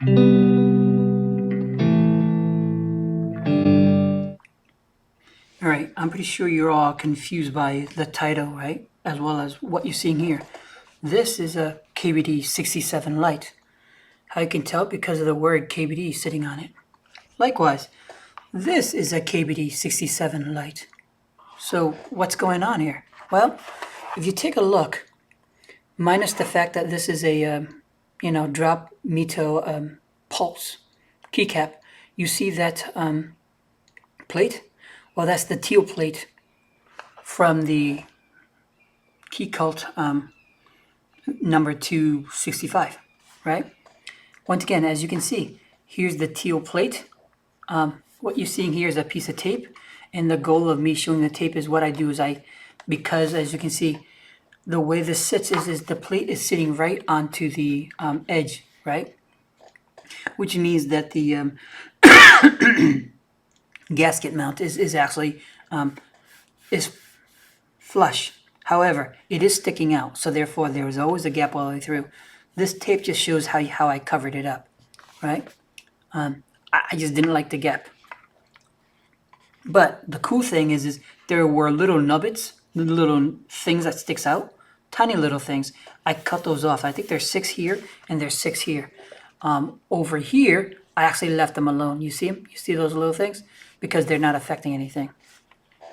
All right, I'm pretty sure you're all confused by the title, right? As well as what you're seeing here. This is a KBD67 Lite. How you can tell because of the word KBD sitting on it. Likewise, this is a KBD67 Lite. So what's going on here? Well, if you take a look, minus the fact that this is a drop mito pulse keycap, you see that plate? Well, that's the teal plate from the Keycult number 265, right? Once again, as you can see, here's the teal plate. What you're seeing here is a piece of tape, and the goal of me showing the tape is what I do is because as you can see, the way this sits is the plate is sitting right onto the edge, right? Which means that the gasket mount is actually is flush. However, it is sticking out, so therefore there is always a gap all the way through. This tape just shows how I covered it up, right? I just didn't like the gap. But the cool thing is there were little nubbits, little things that sticks out, tiny little things. I cut those off. I think there's 6 here and there's 6 here. Over here, I actually left them alone. You see them? You see those little things? Because they're not affecting anything.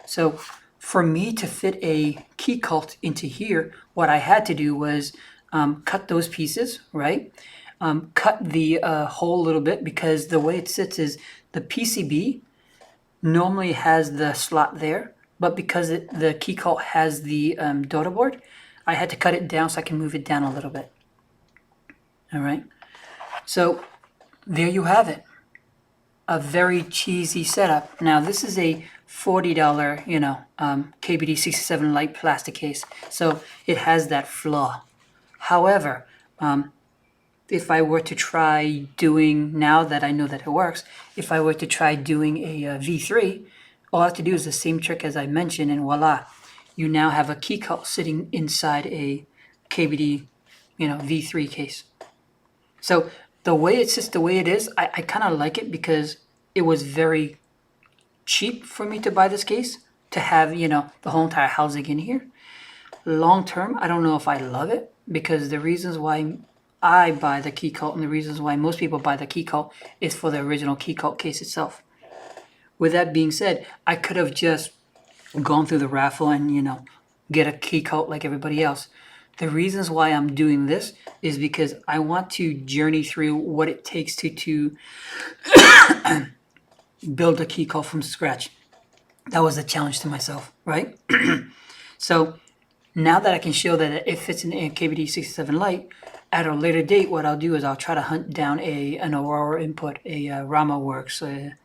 So for me to fit a Keycult into here, what I had to do was cut those pieces, right? Cut the hole a little bit because the way it sits is the PCB normally has the slot there, but because the Keycult has the daughter board, I had to cut it down so I can move it down a little bit. All right. So there you have it. A very cheesy setup. Now this is a $40, KBD67 Lite plastic case, so it has that flaw. However, if I were to try doing, now that I know that it works, if I were to try doing a V3, all I have to do is the same trick as I mentioned, and voila, you now have a Keycult sitting inside a KBD, V3 case. So the way it sits, the way it is, I kind of like it because it was very cheap for me to buy this case, to have, the whole entire housing in here. Long term, I don't know if I love it, because the reasons why I buy the Keycult and the reasons why most people buy the Keycult is for the original Keycult case itself. With that being said, I could have just gone through the raffle and, get a Keycult like everybody else. The reasons why I'm doing this is because I want to journey through what it takes to build a Keycult from scratch. That was a challenge to myself, right? So now that I can show that it fits in a KBD67 Lite, at a later date, what I'll do is I'll try to hunt down an Aurora input, a Rama Works, a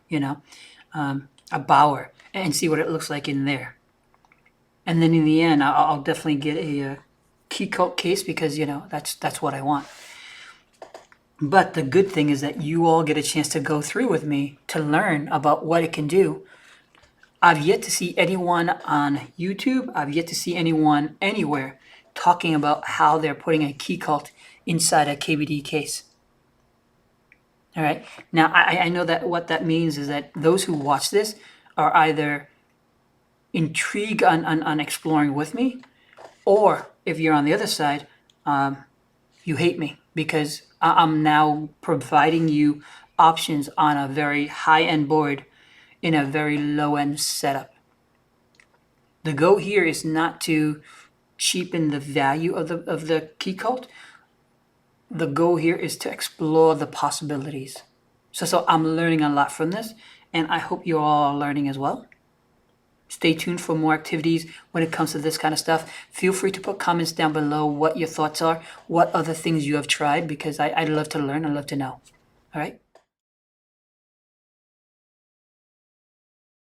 Bauer, and see what it looks like in there. And then in the end, I'll definitely get a Keycult case because, that's what I want. But the good thing is that you all get a chance to go through with me to learn about what it can do. I've yet to see anyone on YouTube, I've yet to see anyone anywhere talking about how they're putting a Keycult inside a KBD case. All right. Now, I know that what that means is that those who watch this are either intrigued on exploring with me, or if you're on the other side, you hate me because I'm now providing you options on a very high-end board in a very low-end setup. The goal here is not to cheapen the value of the Keycult. The goal here is to explore the possibilities. So I'm learning a lot from this, and I hope you all are learning as well. Stay tuned for more activities when it comes to this kind of stuff. Feel free to put comments down below what your thoughts are, what other things you have tried, because I'd love to learn, I'd love to know. All right?